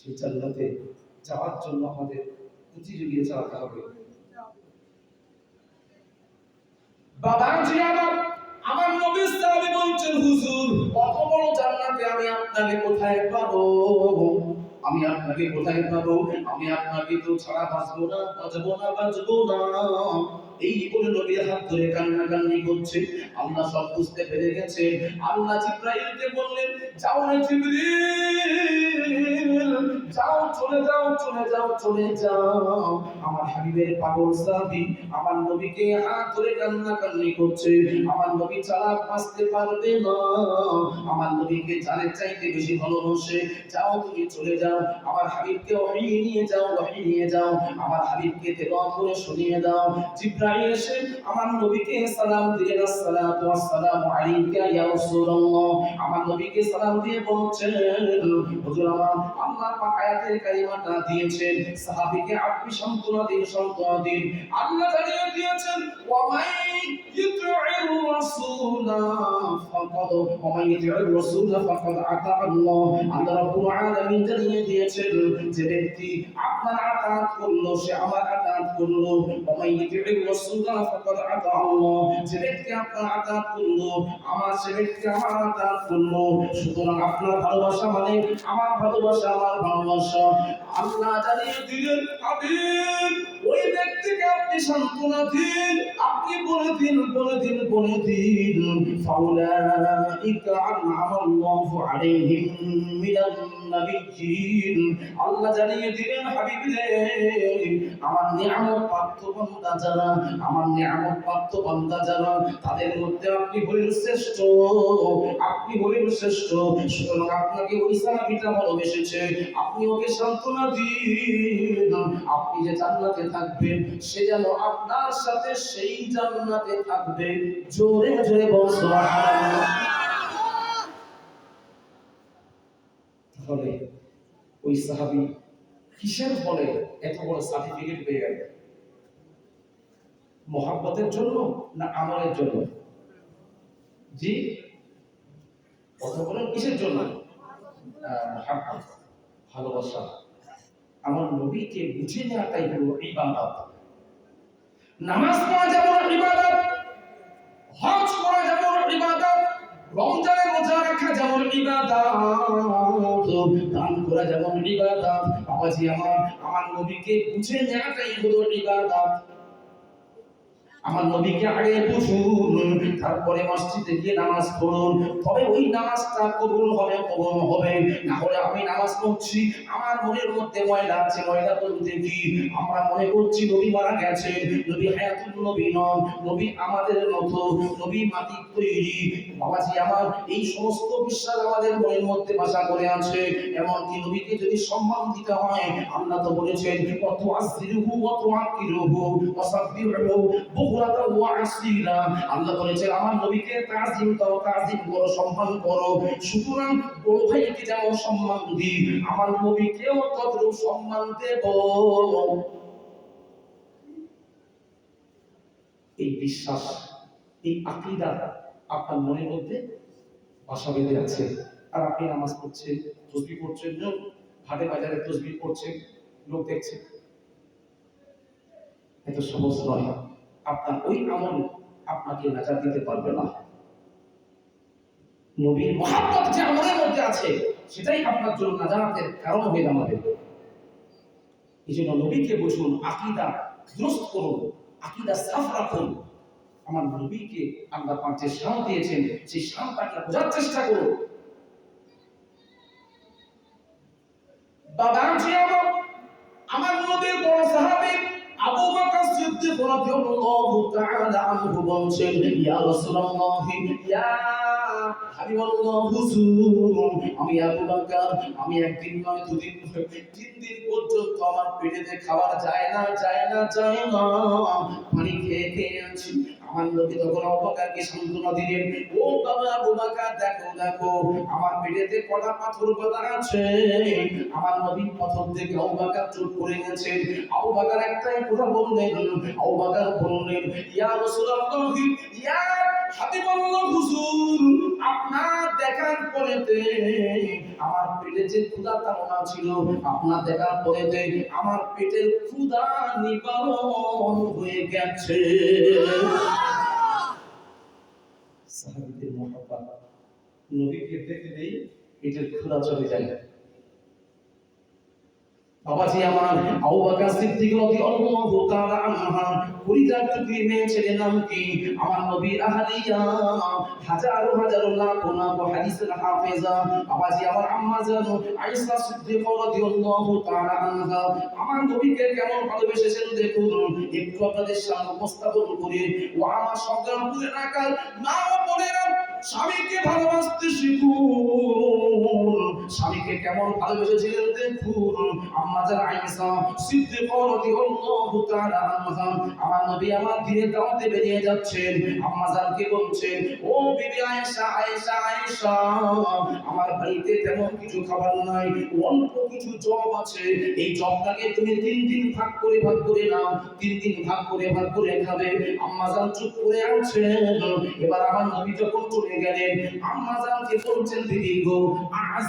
সেই জান্নাতে যাওয়ার জন্য আমাদের প্রতিযোগিতা চালাতে হবে। বাবাজি আমার নবী সাহাবী বলছেন, হুজুর কত বড় জান্নাতে আমি আপনাকে কোথায় পাবো? আমি আপনাকে কোথায় পাবো? আমি আপনাকে তো ছাড়া বাঁচবো না, বাঁচবো না। এই বলে নবী হাত ধরে কান্নাকান্নি করছে। আল্লাহ সব বুঝতে পেরে গেছে। আল্লাহ জিবরাইলকে বললেন, যাও রে জিবরিল, যাও, চলে যাও। আমার হাবিবের পাগল সাহাবী আমার নবীকে হাত ধরে কান্নাকান্নি করছে। আমার নবী ছাড়া বাঁচতে পারবে না, আমার নবীকে জানের চাইতে বেশি ভালোবাসে। যাও, তুমি চলে যাও, আমার হাবিবকে ওহী নিয়ে যাও, আমার হাবিবকে তেলাওয়াত করে শুনিয়ে দাও। জিবরাইল এসে আমার নবীকে সালাম দিলেন, আসসালাতু ওয়াসসালামু আলাইকা ইয়া রাসূলুল্লাহ। আমার নবীকে সালাম দিয়ে বলছেন, হুজুর আমার আল্লাহ পাক আয়াতের কালিমাটা দিয়েছেন, সাহাবীকে আপনি সান্ত্বনা দিন। আল্লাহ জানিয়ে দিয়েছেন, ওয়া মাই ইউতিউর রাসূলা ফাকাদ আতা আল্লাহ। আল্লাহ রাব্বুল আলামিন জানিয়ে দিয়েছেন, যে ব্যক্তি আপনার আতাত করলো সে আমার আতাত করলো। ওয়া মাই ইউতিউর রাসূলা ফাকাদ আতা আল্লাহ। যে ব্যক্তি আপনার আতাত করলো সে ব্যক্তি আমার আতাত করলো। সুতরাং আপনার ভালোবাসা মানে আমার ভালোবাসা। আল্লাহ জানিয়ে দিলেন, হাবিব ওই ব্যক্তিকে আপনি সান্ত্বনা দিন, আপনি বলে দিন ফাউলাইকা আনআমাল্লাহু আলাইহিম মিনান নাবিয়্যিন। আল্লাহ জানিয়ে দিলেন, হাবিব রে, আমার নিয়ামত প্রাপ্ত বান্দা যারা তাদের মধ্যে আপনি হলেন শ্রেষ্ঠ। সুতরাং আপনাকে ওই সাহাবীটা ভালোবেসেছে, আপনি ওকে সান্ত্বনা দিন। আপনি যে জান্নাতে থাকবেন সে যেন আপনার সাথে সেই জান্নাতে থাকবে। জোরে জোরে বল সুবহানাল্লাহ। তাহলে ওই সাহাবী কিসের ফলে এত বড় সার্টিফিকেট পেয়ে গেল? মহব্বতের জন্য না আমলের জন্য? জি, কথা বলেন, কিসের জন্য? মহব্বত, ভালোবাসা। আমার নবীকে বুঝে নেওয়াটাই হলো ইবাদত। নামাজ পড়া যেমন ইবাদত, হজ করা যেমন ইবাদত, রমজানে রোজা রাখা যেমন ইবাদত, দান করা যেমন ইবাদত। বাবাজি আমার নবীকে বুঝে নেওয়াটাই হলো ইবাদত। আমার নবীকে আগে বুঝুন, তারপরে মসজিদে গিয়ে নামাজ পড়ুন, তবে ওই নামাজটা কবুল হবে। না হলে আমি নামাজ পড়ছি, আমার মনের মধ্যে ময়লা আছে, ময়লা বলতে কি আমরা মনে করছি নবী মারা গেছে, নবী হায়াতুল নবী নন, নবী আমাদের মতো, নবী মাটির তৈরি। বাবাজি আমার এই সমস্ত বিশ্বাস আমাদের মনের মধ্যে বাসা করে আছে। এমনকি নবীকে যদি সম্মান দিতে হয়, আল্লাহ তো বলেছেন, কত আসরিহু ওয়া তুআকিরুহু ওয়া সাব্বিহু বুকরাতাও ওয়া আসীলা। আল্লাহ বলেছেন আমার নবীকে তাজিম দাও, তাজিম করো, সম্মান করো। সুতরাং বড় ভাইকে যেমন সম্মান দিই, আমার নবীকেও তদ্রূপ সম্মান দেব। এই বিশ্বাস, এই আকীদা আপনার মনের মধ্যে বাসা বেঁধে আছে। আর আপনি নামাজ পড়ছেন, তাসবিহ পড়ছেন, হাটে বাজারে তাসবিহ পড়ছেন, লোক দেখছে। এত সহজ নয়। আপনার ওই আমল আপনাকে নাজাত দিতে পারবে না। নবীর মহব্বত যে আমলের মধ্যে আছে সেটাই আপনার জন্য নাজাতের কারণ হয়ে দাঁড়াবে। এই জন্য নবীকে বুঝুন, আকীদা দুরুস্ত করুন, আকীদা সাফ রাখুন। আমার নবীকে আল্লাহ পাক যে শান দিয়েছেন সেই শানটাকে বোঝার চেষ্টা করুন। বাবাজি আমার নবীর বড় সাহাবী আবু বকর সিদ্দিক রাদিয়াল্লাহু তাআলা আনহু বলেন, ইয়া রাসূলুল্লাহ, ইয়া হাবিবাল্লাহ, হুজুর আমি আবু বকর, আমি একদিন নয় দুদিন নয় 3 দিন পর্যন্ত আমার পেটেতে খাবার যায় না। পানি খেয়ে আছি। আমার নবী তখন আবু বকরকে সান্ত্বনা দিলেন, ও বাবা আবু বকর, দেখো আমার পেটেতে কটা পাথর বাঁধা আছে। আমার নবী পাথর থেকে আবু বকর চুপ করে গেছেন। আবু বকর একটাই কথা বললেন, ইয়া রাসূলুল্লাহ, ইয়া হাবিব বলল, হুজুর আপনার দেখার পরেতে আমার পেটে যে ক্ষুধা তাড়না ছিল, আপনার দেখার পরেতে আমার পেটের ক্ষুধা নিবারণ হয়ে গেছে। সাহাবীদের মহব্বত, নবীকে দেখলেই পেটের ক্ষুধা চলে যায়। বাবাজি আমার আবু বকর সিদ্দিক রাদিয়াল্লাহু তাআলা আনহা পরিজাত টুকরি মেয়ে ছেলে নাম কি? আমার নবীর আহলিয়া, হাজারো হাজারো লাখ লাখ হাদিসের হাফেজা। বাবাজি আমার আম্মা জানো আয়েশা সিদ্দিক রাদিয়াল্লাহু তাআলা আনহা আমার নবীকে কেমন ভালোবেসেছেন দেখুন, একটু আপনাদের সামনে উপস্থাপন করি। ও আমার সংগ্রামপুর এলাকার মা ও বোনেরা, স্বামীকে ভালোবাসতে শিখুন। স্বামীকে কেমন ভালোবেসেছিলেন দেখুন। আম্মা জান আয়েশা সিদ্দিকা রাদিয়াল্লাহু তাআলা আনহা আমার নবী আমার দিনের দাওয়াতে বেরিয়ে যাচ্ছেন। আম্মা জানকে বলছেন, ও বিবি আয়েশা, আয়েশা, আয়েশা, আমার বাড়িতে তেমন কিছু খাবার নাই, অল্প কিছু জব আছে, এই জবটাকে তুমি 3 দিন ভাগ করে নাও, 3 দিন ভাগ করে খাবে। আম্মা জান চুপ করে আছেন। এবার আমার নবী যখন চলে গেলেন, আম্মা জানকে বলছেন, বিবি গো, আজ